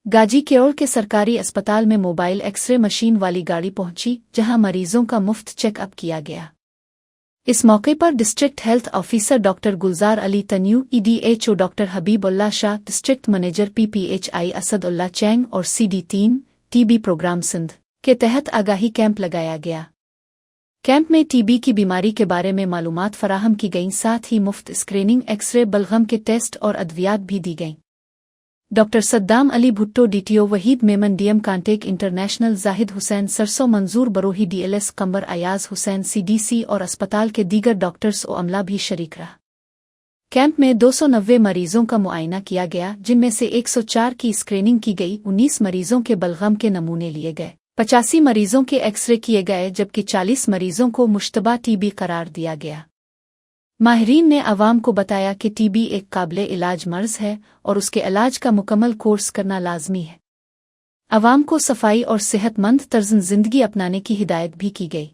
गाजी केओल के सरकारी अस्पताल में मोबाइल एक्सरे मशीन वाली गाड़ी पहुंची, जहां मरीजों का मुफ्त चेकअप किया गया। इस मौके पर district health officer doctor Gulzar Ali Tanyu, EDHO doctor Habibullah Shah, district manager PPHI Asadullah Chang और CD3 TB प्रोग्राम सिंध के तहत आगाही कैंप लगाया गया। कैंप में TB की बीमारी के बारे में मालूमात फराहम की गईं, साथ ही मुफ्त स्क्रीनिंग, एक्सरे, बलगम के टेस्ट और अद्वियात भी दी गईं। Doctor Saddam Ali Bhutto DTO, Waheed Memon DM contact international, Zahid Hussain सरसो, मंजूर बरोही DLS, कंबर अयाज हुसैन CDC और अस्पताल के दीगर डॉक्टर्स और अमला भी शरीक रहा। कैंप में 290 मरीजों का मुआयना किया गया, जिनमें से 104 की स्क्रीनिंग की गई, 19 मरीजों के बलगम के नमूने लिए गए, 85 मरीजों के एक्सरे किए गए, जबकि 40 मरीजों को मुश्तबा TB करार दिया गया। माहिरीन ने आवाम को बताया कि TB एक काबिले इलाज मर्ज है और उसके इलाज का मुकम्मल कोर्स करना लाजमी है। आवाम को सफाई और सेहतमंद तर्ज़ ज़िंदगी अपनाने की हिदायत भी की गई।